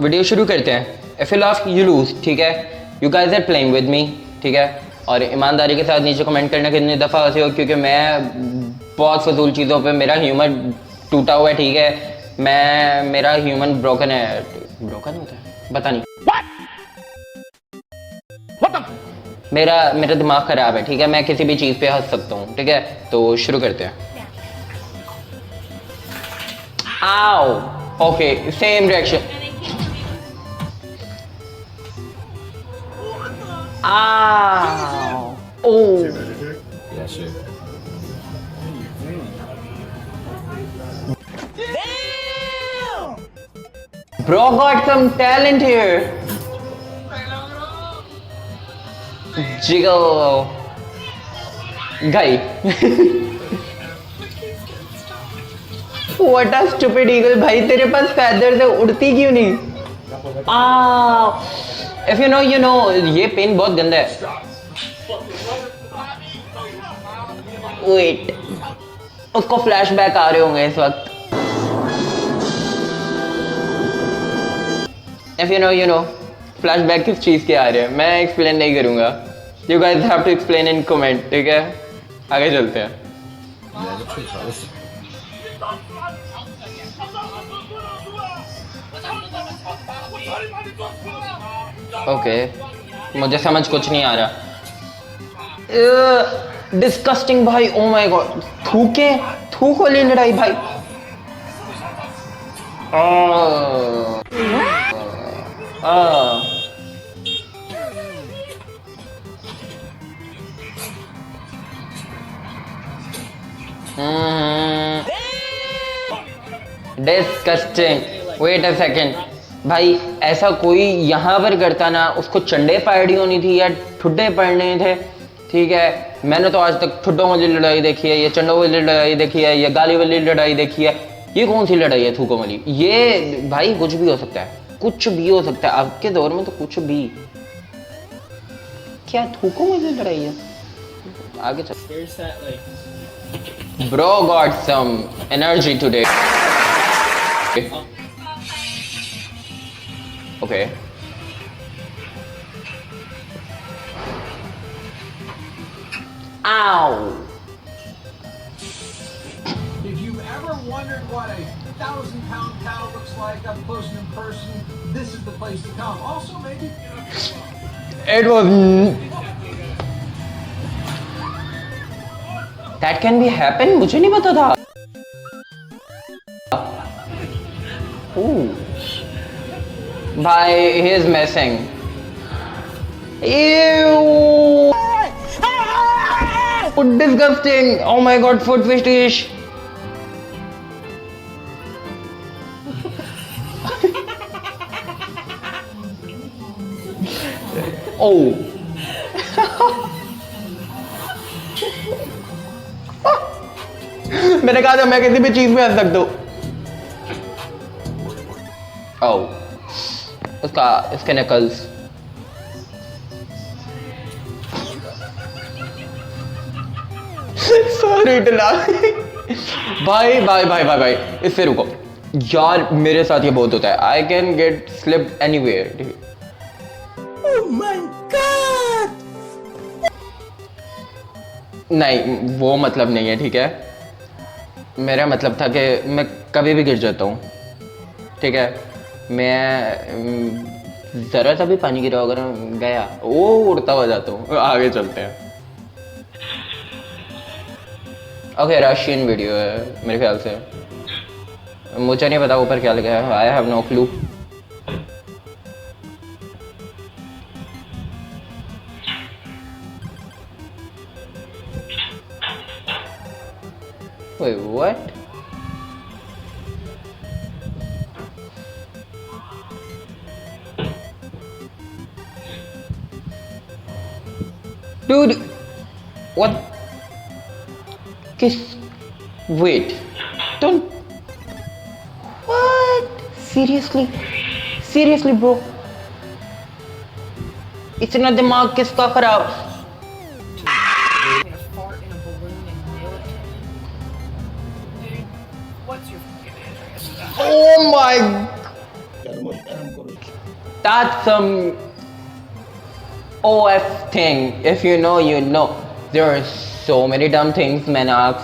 Video शुरू करते हैं। If you laugh you lose, ठीक है। You guys are playing with me, ठीक है। और ईमानदारी के साथ नीचे कमेंट करना कितनी दफ़ा आते हो, क्योंकि मैं बहुत फजूल चीज़ों पे मेरा ह्यूमर टूटा हुआ है, ठीक है। मेरा ह्यूमन ब्रोकन है। ब्रोकन होता है, पता नहीं। मेरा दिमाग खराब है, ठीक है। मैं किसी भी चीज़ पे हंस सकता हूँ, ठीक है। तो शुरू करते हैं। आओ, okay, same reaction. Ow! Oh! Yeah, sure. Damn! Bro got some talent here. Jiggle. Guy. What a stupid eagle. भाई तेरे पास feathers है, उड़ती क्यों नहीं? If you know, you know. ये पेन बहुत गंदा है। Wait. उसको फ्लैशबैक आ रहे होंगे इस वक्त। If you know, you know. Flashback किस चीज़ के आ रहे हैं, मैं एक्सप्लेन नहीं करूँगा। You guys have to explain in comment, ठीक है। आगे चलते हैं। ओके, मुझे समझ कुछ नहीं आ रहा। डिस्कस्टिंग भाई, ओ माय गॉड। थूक वाली लड़ाई भाई। डिस्कस्टिंग। वेट अ सेकेंड भाई, ऐसा कोई यहाँ पर करता ना, उसको चंडे पाड़ी होनी थी या ठुड्डे पड़ने थे, ठीक है। मैंने तो आज तक ठुड्डों वाली लड़ाई देखी है, ये चंडों वाली लड़ाई देखी है, ये गाली वाली लड़ाई देखी है। ये कौन सी लड़ाई है थूकों वाली? ये भाई कुछ भी हो सकता है, कुछ भी हो सकता है आपके दौर में तो कुछ भी। क्या थूकों वाली लड़ाई है? आगे चल। Bro got some energy today. Okay. Ow! If you've ever wondered what a 1,000-pound cow looks like up close and in person, this is the place to come. Also, maybe It was. That can be happen? मुझे नहीं पता था। Ooh. Bye, he is messing. Ew! Disgusting! Oh my god, foot fetish! Oh! मैंने कहा था मैं किसी भी चीज में हंस सकता हूँ। Oh. इसके नकल्स। सॉरी टला। भाई भाई भाई भाई भाई, इससे रुको यार, मेरे साथ ये बहुत होता है। I can get slipped anywhere. Oh my God! नहीं, वो मतलब नहीं है, ठीक है। मेरा मतलब था कि मैं कभी भी गिर जाता हूँ, ठीक है। मैं जरा सा भी पानी गिरा अगर गया, वो उड़ता हुआ जाता हूँ। आगे चलते हैं। ओके, रशियन वीडियो है मेरे ख्याल से, मुझे नहीं पता ऊपर क्या लगा है। I have no clue. Wait, what? Dude, what? Kiss. Wait. Don't. What? Seriously? Seriously, bro? इतना दिमाग किसका खराब? Oh my! That's some OF thing. If you know, you know. There are so many dumb things men ask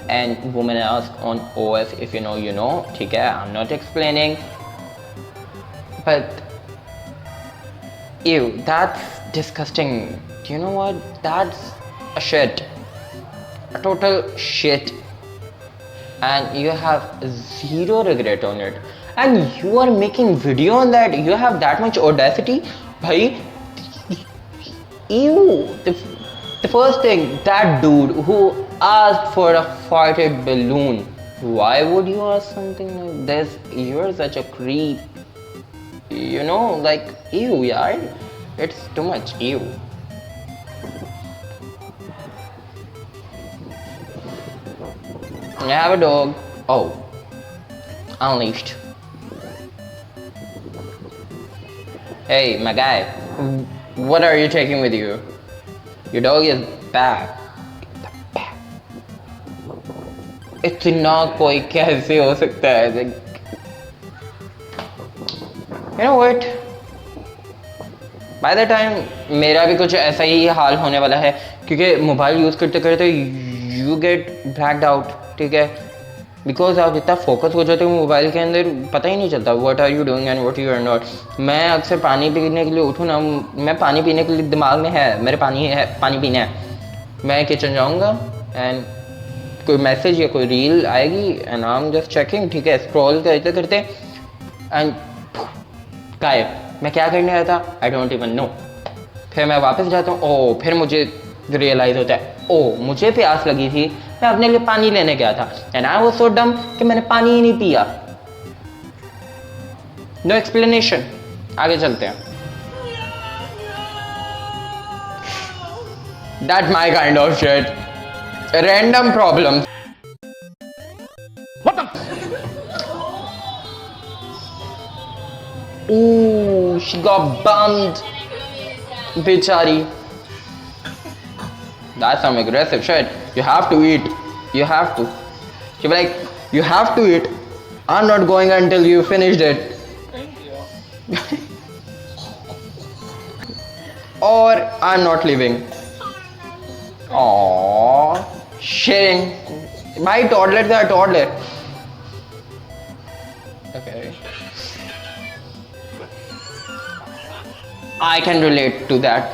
and women ask on OF. If you know, you know. ठीक है, I'm not explaining. But ew, that's disgusting. Do you know what? That's a shit. A total shit. And you have zero regret on it. And you are making video on that. You have that much audacity. Bhai, ew. The first thing, that dude who asked for a farted balloon. Why would you ask something like this? You're such a creep. You know, like, ew, yaar. It's too much, ew. I have a dog. Oh, unleashed. Hey, my guy, what are you taking with you? Your dog is back. इतना कोई कैसे हो सकता है? You know what? By the time मेरा भी कुछ ऐसा ही हाल होने वाला है, क्योंकि मोबाइल यूज़ करते करते you get blacked out, ठीक है? बिकॉज आप इतना फोकस हो जाते हो मोबाइल के अंदर, पता ही नहीं चलता what are you doing and what you are not. मैं अक्सर पानी पीने के लिए उठूँ ना, मैं पानी पीने के लिए दिमाग में है मेरे पानी पीना है, मैं किचन जाऊँगा एंड कोई मैसेज या कोई रील आएगी and I am just checking, ठीक है, स्क्रॉल करते करते एंड गायब। मैं क्या करने आया था आई डोंट इवन नो। फिर मैं वापस जाता हूँ, ओह, फिर मुझे रियलाइज़ होता है, ओह, मुझे प्यास लगी थी, मैं अपने लिए पानी लेने गया था एंड आई वाज सो डम कि मैंने पानी ही नहीं पिया। No explanation. आगे चलते हैं। That my kind of shit, random problem. Ooh, she got bummed. Bichari. That's some aggressive shit. You have to eat. You have to. She'll be like, you have to eat. I'm not going until you finished it. Thank you. Or I'm not leaving. Aww. Sharing. My toddlers are toddler. Okay. I can relate to that.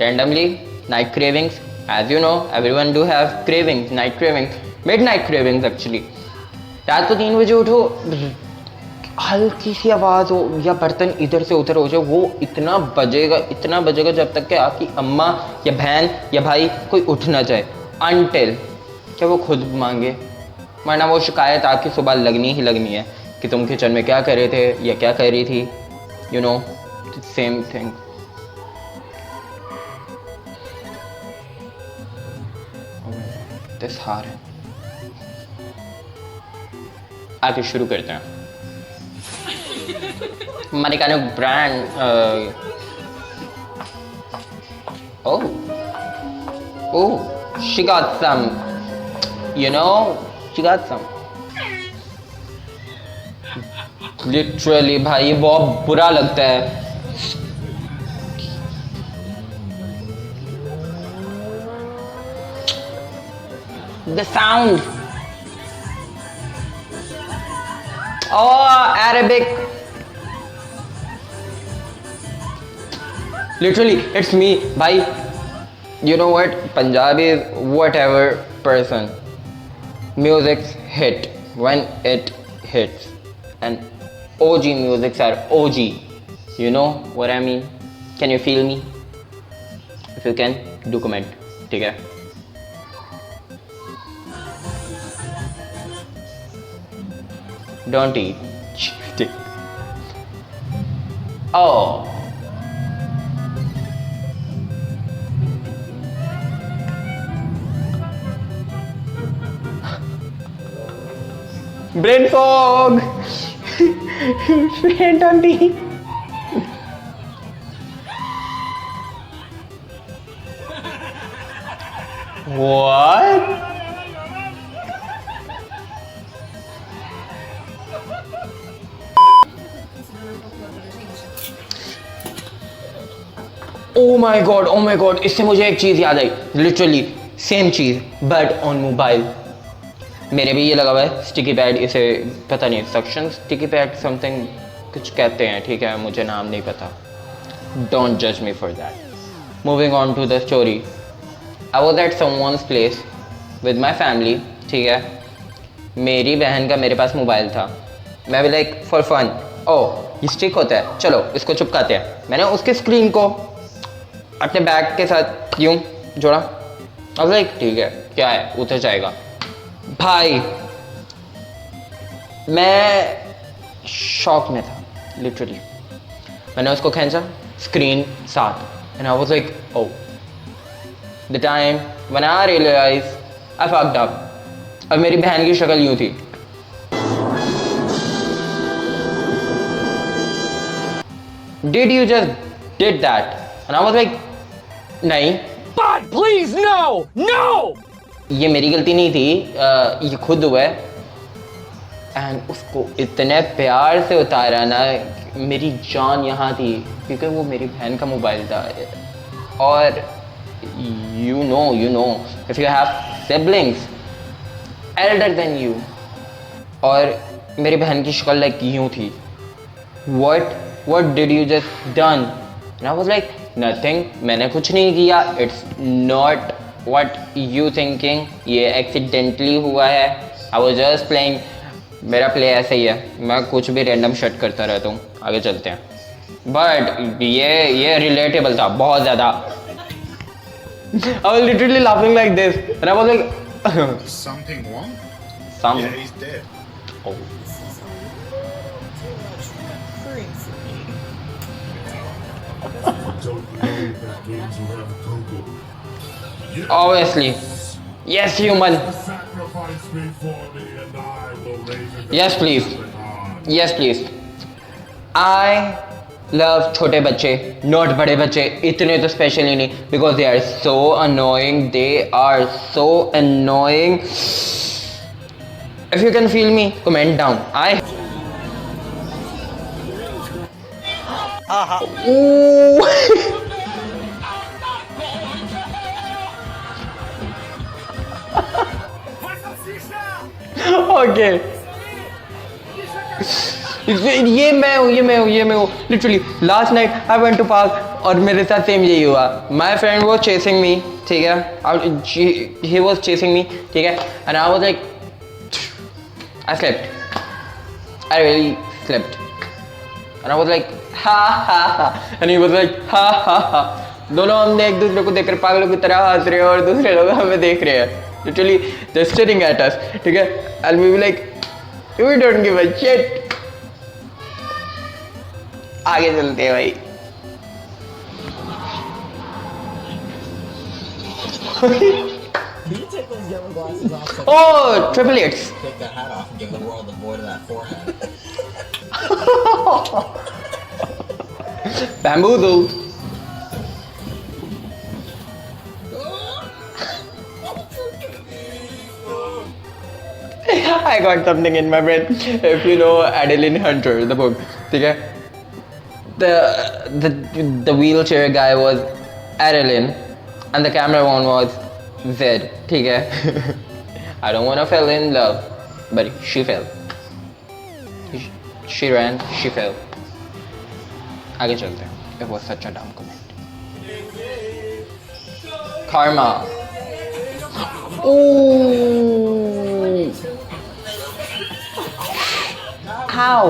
Randomly, night cravings. As you know, everyone do have cravings, night cravings, midnight cravings actually. रात को 3 बजे उठो, हल्की सी आवाज़ हो या बर्तन इधर से उधर हो जाए, वो इतना बजेगा जब तक कि आपकी अम्मा या बहन या भाई कोई उठ ना जाए, अनटिल क्या वो खुद मांगे, वरना वो शिकायत आपकी सुबह लगनी ही लगनी है कि तुम किचन में क्या कर रहे थे या क्या कर रही थी, you know, same thing. This हार है। आगे शुरू करते हैं। Maricano brand. Oh, she got some. You know, she got some. Literally, भाई बहुत बुरा लगता है। The sound. Oh, Arabic. Literally, it's me, bhai. You know what? Punjabi is whatever person. Music's hit when it hits, and OG musics are OG. You know what I mean? Can you feel me? If you can, do comment. ठीक है? Don't eat. Oh. Brain fog. Don't eat. What? Oh my God, इससे मुझे एक चीज़ याद आई, literally same चीज़ but on mobile. मेरे भी ये लगा हुआ है स्टिकी पैड, इसे पता नहीं सक्शन स्टिकी पैड समथिंग कुछ कहते हैं, ठीक है, मुझे नाम नहीं पता, डोंट जज me for that. Moving on to the story, I was at someone's place with my family, ठीक है। मेरी बहन का मेरे पास मोबाइल था, मैं भी लाइक फॉर फन, ओह ये स्टिक होता है, चलो इसको चिपकाते हैं। मैंने उसके स्क्रीन को अपने बैग के साथ यूं जोड़ा, अब लाइक ठीक है क्या है, उतर जाएगा। भाई मैं शॉक में था लिटरली, मैंने उसको खींचा, स्क्रीन साथ, and I was like oh, the time when I realize I fucked up. अब मेरी बहन की शक्ल यूं थी, did you just did that, and I was like नहीं, God, please, no! No! ये मेरी गलती नहीं थी, ये खुद हुआ है। एंड उसको इतने प्यार से उतारा ना, मेरी जान यहाँ थी, क्योंकि वो मेरी बहन का मोबाइल था। और you know if you have siblings elder than you, और मेरी बहन की शक्ल लाइक यूं थी, what did you just done? And I was like nothing, मैंने कुछ नहीं किया, it's not what you thinking, ये accidentally हुआ है, I was just playing। मेरा प्ले ऐसा ही है, मैं कुछ भी रैंडम शट करता रहता हूँ। आगे चलते हैं। बट ये रिलेटेबल था बहुत ज़्यादा। I was literally laughing like this and I was like Something wrong? some Yeah, he's dead. oh. Obviously, yes, human. Sacrifice me for me and I will raise it. Yes, please. Yes, please. I love छोटे बच्चे, not बड़े बच्चे, इतने तो specially नहीं, because they are so annoying. They are so annoying. If you can feel me, comment down. Ooh. Okay. ये मैं हूँ literally. Last night I went to park और मेरे साथ सेम यही हुआ। My friend was chasing me, ठीक है, ही वॉज चेसिंग मी, ठीक है, and I was like I slept, I really slept, and I was like ha ha हा, and he was like ha ha हा। दोनों हमने एक दूसरे को देखकर पागलों की तरह हंस रहे हैं और दूसरे लोग हमें देख रहे हैं, literally they staring at us, ठीक है, and we be like we don't give a shit. आगे चलते हैं भाई। Can you take those yellow glasses off? So Oh, triplets. take that hat off and give the world a void of that forehead. Bamboozled. I got something in my brain. If you know Adeline Hunter, the book, ठीक है? The wheelchair guy was Adeline, and the cameraman was Zed, ठीक है? I don't wanna fall in love, but she fell. She ran, she fell. आगे चलते हैं. It was such a dumb comment. Karma. Ooh. How?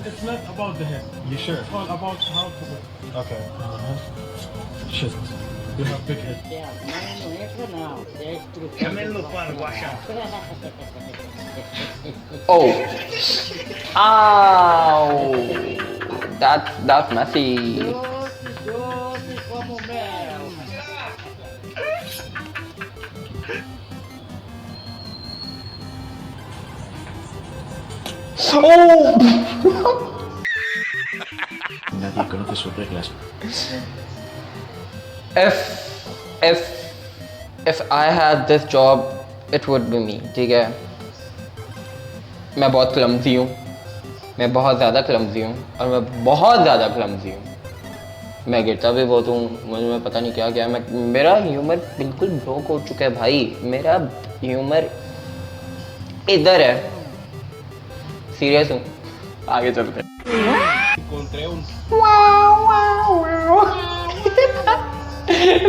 It's not about the head. You sure? It's all about how to. Okay. Shit. You have big head. Oh. Ow. That's messy. Oh. Nadie conoce sus reglas. If I had this job, it would be me, ठीक है? मैं बहुत clumsy हूँ, मैं बहुत ज़्यादा clumsy हूँ और मैं बहुत ज़्यादा क्लमजी हूँ। मैं गिरता भी बहुत हूँ, मुझे में पता नहीं क्या क्या मैं, मेरा ह्यूमर बिल्कुल ब्रोक हो चुका है भाई, मेरा ह्यूमर इधर है, सीरियस हूँ। आगे चलते हैं।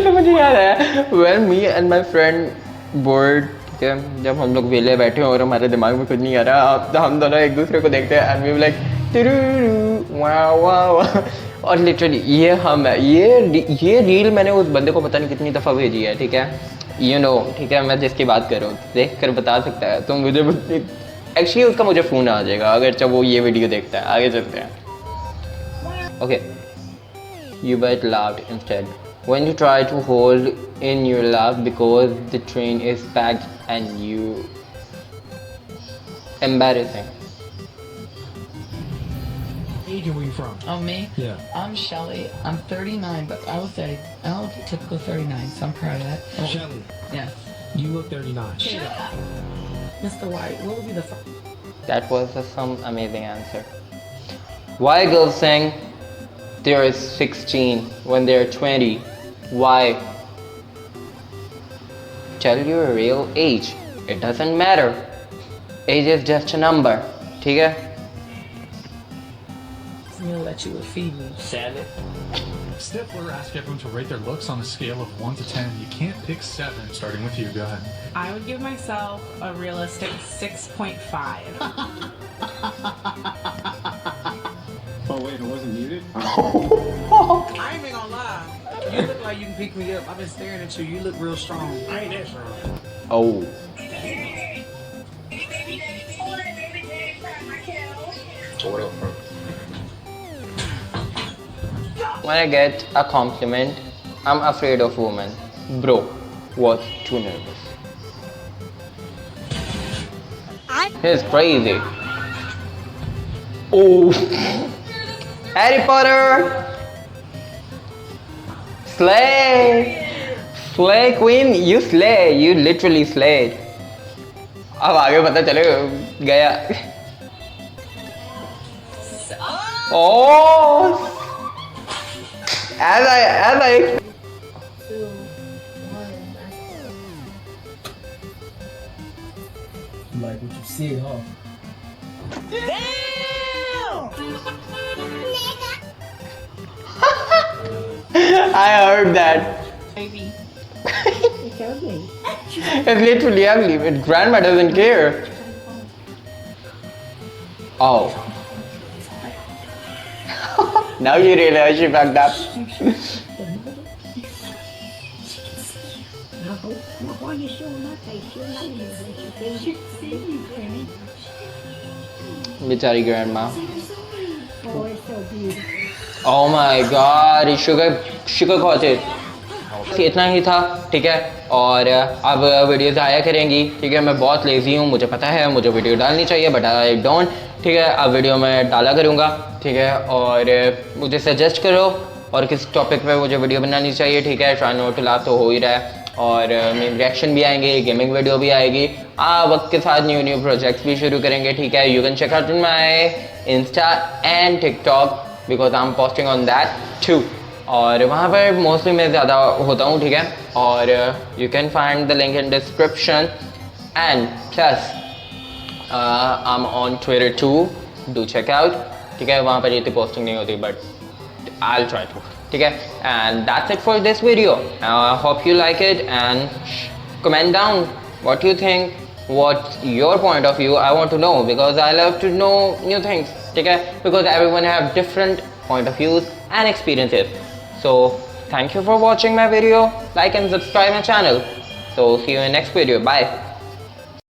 तो मुझे याद है when me and my friend bored, ठीक है, जब हम लोग वेले बैठे हैं और हमारे दिमाग में कुछ नहीं आ रहा, तो हम दोनों एक दूसरे को देखते हैं and we were like तुरुरु, वाह वाह वाह। और लिटरली ये हम है, ये रील मैंने उस बंदे को पता नहीं कितनी दफ़ा भेजी है, ठीक है, यू नो, ठीक है, मैं जिसकी बात कर रहा हूँ देख कर बता सकता है, तो मुझे एक्चुअली उसका मुझे फ़ोन आ जाएगा अगर जब वो ये वीडियो देखता है। आगे चलते हैं। Okay, you but laughed instead when you try to hold in your laugh because the train is packed and you embarrassing. age are we from? Oh, me? Yeah. I'm Shelly. I'm 39, but I would say I don't look typical 39, so I'm proud of that. Oh, Shelly, yes. you look 39. Shut up. Mr. White, what would be the first? That was some amazing answer. Why girls saying they're 16 when they're 20? Why? Tell your real age. It doesn't matter. Age is just a number. ठीक है? Meal that you would feed me. Stifler asked everyone to rate their looks on a scale of 1 to 10. You can't pick 7. Starting with you, go ahead. I would give myself a realistic 6.5. Oh wait, it wasn't muted? I ain't even gonna lie. You look like you can pick me up. I've been staring at you. You look real strong. I ain't that strong. Oh. What up, bro? When I get a compliment, I'm afraid of women. Bro was too nervous. He's crazy. Oh. Harry Potter. Slay. Slay queen. You slay. You literally slayed. अब आगे पता चले गया. Oh. As I Like what you see, huh? I heard that. Baby. It's literally ugly, but grandma doesn't care. Oh. Now you realize she fucked up. Why are you showing that face? You're not even like you Bichari grandma. Oh, it's so beautiful. Oh my god, sugar cottage. इतना ही था, ठीक है, और अब videos आया करेंगी, ठीक है, मैं बहुत लेज़ी हूँ, मुझे पता है, मुझे वीडियो डालनी चाहिए बट आई डोंट, ठीक है, अब वीडियो मैं डाला करूँगा, ठीक है, और मुझे सजेस्ट करो और किस टॉपिक पे मुझे वीडियो बनानी चाहिए, ठीक है, ट्राई नॉट टू लाफ तो हो ही रहा है, और मेन रिएक्शन भी आएंगे, गेमिंग वीडियो भी आएगी, वक्त के साथ न्यू प्रोजेक्ट्स भी शुरू करेंगे, ठीक है, you can check out my insta and TikTok because I am posting on that too, और वहाँ पर मोस्टली मैं ज़्यादा होता हूँ, ठीक है, और you can find the link in description and plus I am on Twitter too, do check out, ठीक है, वहाँ पर इतनी पोस्टिंग नहीं होती but I will try to, ठीक है, and that's it for this video, hope you like it and comment down what you think, what's your point of view. I want to know because I love to know new things, ठीक है, because everyone have different point of views and experiences. So thank you for watching my video, like and subscribe my channel. So see you in next video, bye.